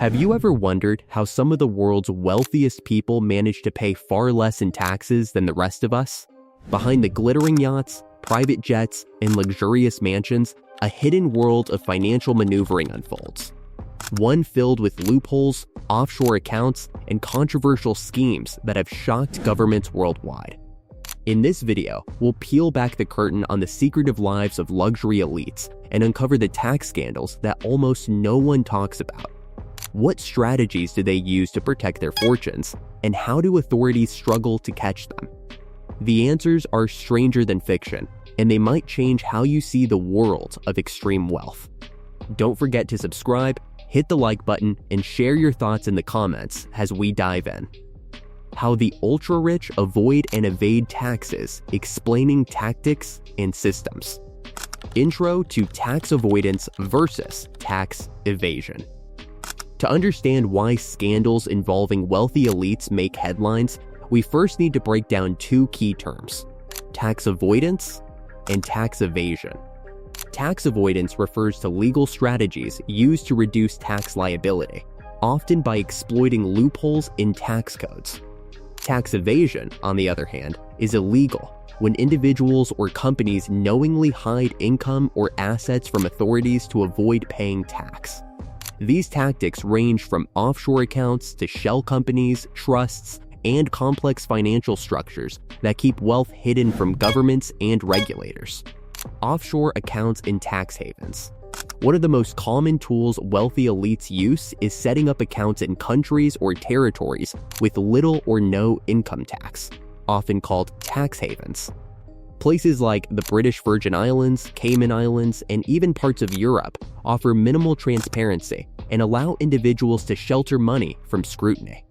Have you ever wondered how some of the world's wealthiest people manage to pay far less in taxes than the rest of us? Behind the glittering yachts, private jets, and luxurious mansions, a hidden world of financial maneuvering unfolds. One filled with loopholes, offshore accounts, and controversial schemes that have shocked governments worldwide. In this video, we'll peel back the curtain on the secretive lives of luxury elites and uncover the tax scandals that almost no one talks about. What strategies do they use to protect their fortunes, and how do authorities struggle to catch them? The answers are stranger than fiction, and they might change how you see the world of extreme wealth. Don't forget to subscribe, hit the like button, and share your thoughts in the comments as we dive in. How the ultra-rich avoid and evade taxes, explaining tactics and systems. Intro to tax avoidance versus tax evasion. To understand why scandals involving wealthy elites make headlines, we first need to break down two key terms: tax avoidance and tax evasion. Tax avoidance refers to legal strategies used to reduce tax liability, often by exploiting loopholes in tax codes. Tax evasion, on the other hand, is illegal when individuals or companies knowingly hide income or assets from authorities to avoid paying tax. These tactics range from offshore accounts to shell companies, trusts, and complex financial structures that keep wealth hidden from governments and regulators. Offshore accounts in tax havens. One of the most common tools wealthy elites use is setting up accounts in countries or territories with little or no income tax, often called tax havens. Places like the British Virgin Islands, Cayman Islands, and even parts of Europe offer minimal transparency and allow individuals to shelter money from scrutiny.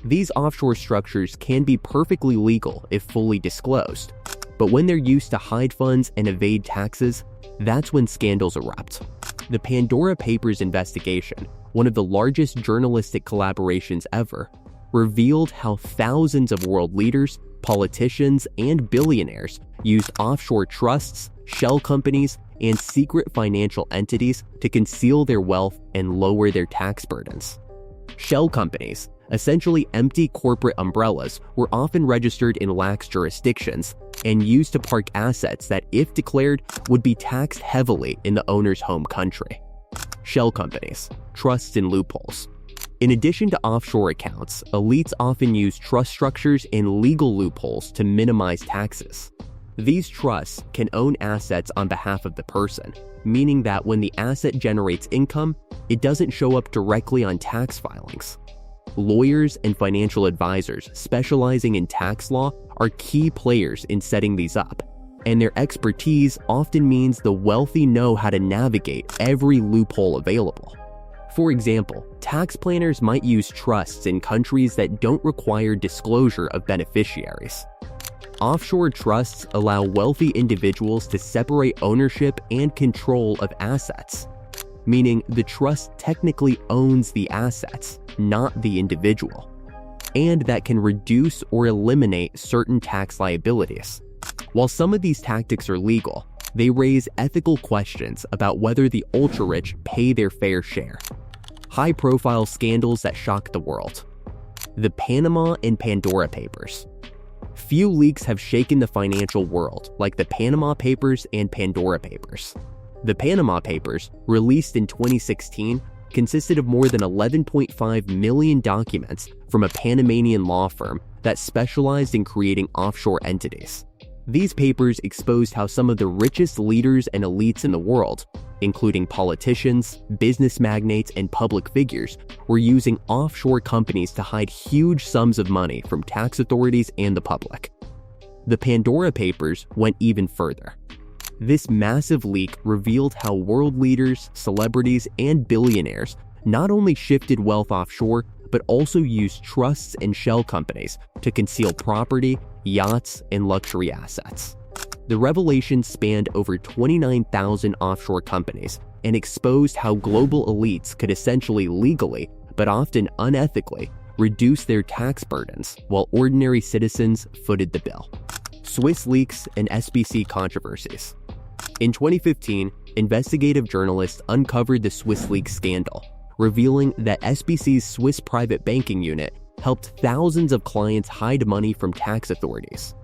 These offshore structures can be perfectly legal if fully disclosed, but when they're used to hide funds and evade taxes, that's when scandals erupt. The Pandora Papers investigation, one of the largest journalistic collaborations ever, revealed how thousands of world leaders, politicians, and billionaires used offshore trusts, shell companies, and secret financial entities to conceal their wealth and lower their tax burdens. Shell companies, essentially empty corporate umbrellas, were often registered in lax jurisdictions and used to park assets that, if declared, would be taxed heavily in the owner's home country. Shell companies, trusts, and loopholes. In addition to offshore accounts, elites often use trust structures and legal loopholes to minimize taxes. These trusts can own assets on behalf of the person, meaning that when the asset generates income, it doesn't show up directly on tax filings. Lawyers and financial advisors specializing in tax law are key players in setting these up, and their expertise often means the wealthy know how to navigate every loophole available. For example, tax planners might use trusts in countries that don't require disclosure of beneficiaries. Offshore trusts allow wealthy individuals to separate ownership and control of assets, meaning the trust technically owns the assets, not the individual, and that can reduce or eliminate certain tax liabilities. While some of these tactics are legal, they raise ethical questions about whether the ultra-rich pay their fair share. High-profile scandals that shock the world. The Panama and Pandora Papers. Few leaks have shaken the financial world like the Panama Papers and Pandora Papers. The Panama Papers, released in 2016, consisted of more than 11.5 million documents from a Panamanian law firm that specialized in creating offshore entities. These papers exposed how some of the richest leaders and elites in the world, including politicians, business magnates, and public figures, were using offshore companies to hide huge sums of money from tax authorities and the public. The Pandora Papers went even further. This massive leak revealed how world leaders, celebrities, and billionaires not only shifted wealth offshore, but also used trusts and shell companies to conceal property, yachts, and luxury assets. The revelation spanned over 29,000 offshore companies and exposed how global elites could essentially legally, but often unethically, reduce their tax burdens while ordinary citizens footed the bill. Swiss leaks and SBC controversies. In 2015, investigative journalists uncovered the Swiss leaks scandal, revealing that SBC's Swiss private banking unit helped thousands of clients hide money from tax authorities.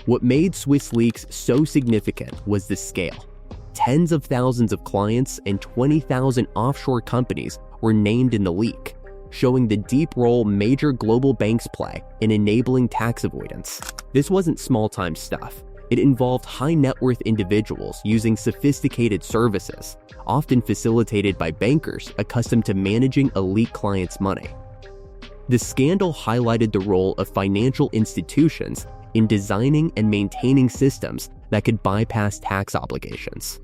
What made Swiss leaks so significant was the scale. Tens of thousands of clients and 20,000 offshore companies were named in the leak, showing the deep role major global banks play in enabling tax avoidance. This wasn't small-time stuff. It involved high-net-worth individuals using sophisticated services, often facilitated by bankers accustomed to managing elite clients' money. The scandal highlighted the role of financial institutions in designing and maintaining systems that could bypass tax obligations.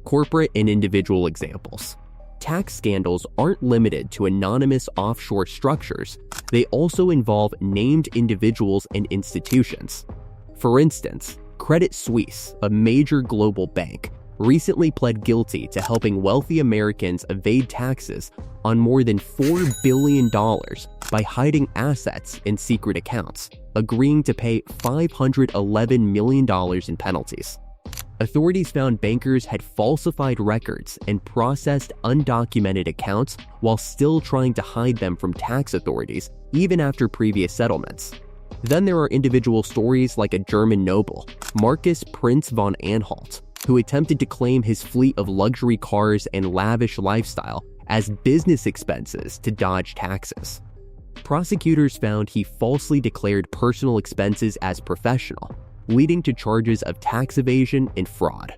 Corporate and individual examples. Tax scandals aren't limited to anonymous offshore structures. They also involve named individuals and institutions. For instance, Credit Suisse, a major global bank, recently pled guilty to helping wealthy Americans evade taxes on more than $4 billion by hiding assets in secret accounts, agreeing to pay $511 million in penalties. Authorities found bankers had falsified records and processed undocumented accounts while still trying to hide them from tax authorities even after previous settlements. Then there are individual stories like a German noble, Marcus Prince von Anhalt, who attempted to claim his fleet of luxury cars and lavish lifestyle as business expenses to dodge taxes. Prosecutors found he falsely declared personal expenses as professional, leading to charges of tax evasion and fraud.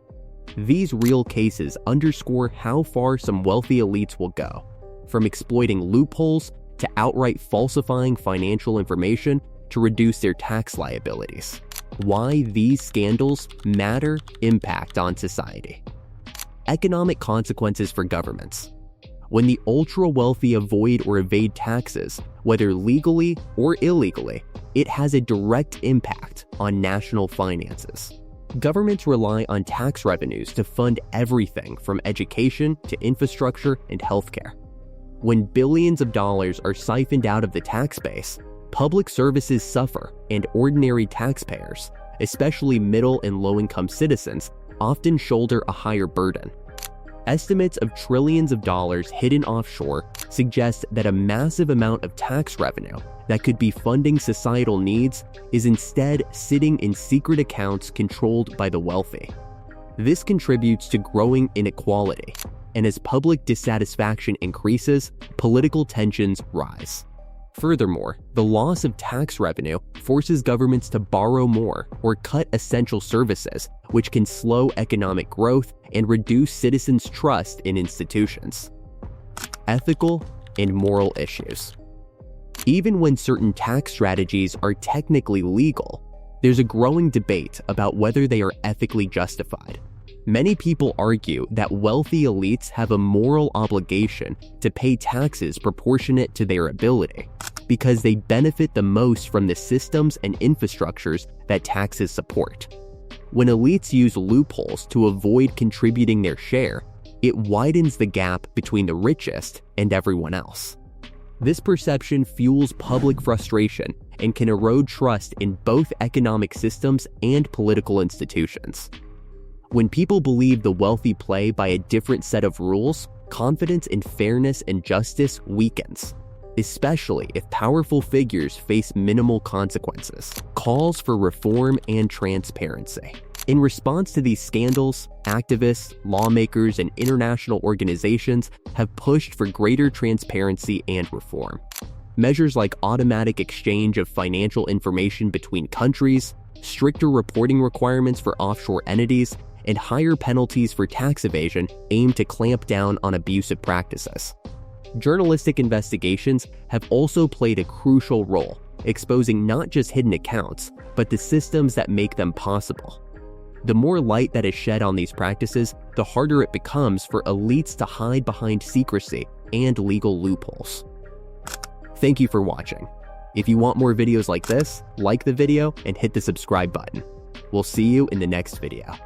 These real cases underscore how far some wealthy elites will go, from exploiting loopholes to outright falsifying financial information to reduce their tax liabilities. Why these scandals matter impact on society. Economic consequences for governments. When the ultra-wealthy avoid or evade taxes, whether legally or illegally, it has a direct impact on national finances. Governments rely on tax revenues to fund everything from education to infrastructure and healthcare. When billions of dollars are siphoned out of the tax base, public services suffer, and ordinary taxpayers, especially middle and low-income citizens, often shoulder a higher burden. Estimates of trillions of dollars hidden offshore suggest that a massive amount of tax revenue that could be funding societal needs is instead sitting in secret accounts controlled by the wealthy. This contributes to growing inequality, and as public dissatisfaction increases, political tensions rise. Furthermore, the loss of tax revenue forces governments to borrow more or cut essential services, which can slow economic growth and reduce citizens' trust in institutions. Ethical and moral issues. Even when certain tax strategies are technically legal, there's a growing debate about whether they are ethically justified. Many people argue that wealthy elites have a moral obligation to pay taxes proportionate to their ability, because they benefit the most from the systems and infrastructures that taxes support. When elites use loopholes to avoid contributing their share, it widens the gap between the richest and everyone else. This perception fuels public frustration and can erode trust in both economic systems and political institutions. When people believe the wealthy play by a different set of rules, confidence in fairness and justice weakens, especially if powerful figures face minimal consequences. Calls for reform and transparency. In response to these scandals, activists, lawmakers, and international organizations have pushed for greater transparency and reform. Measures like automatic exchange of financial information between countries, stricter reporting requirements for offshore entities, and higher penalties for tax evasion aim to clamp down on abusive practices. Journalistic investigations have also played a crucial role, exposing not just hidden accounts, but the systems that make them possible. The more light that is shed on these practices, the harder it becomes for elites to hide behind secrecy and legal loopholes. Thank you for watching. If you want more videos like this, like the video and hit the subscribe button. We'll see you in the next video.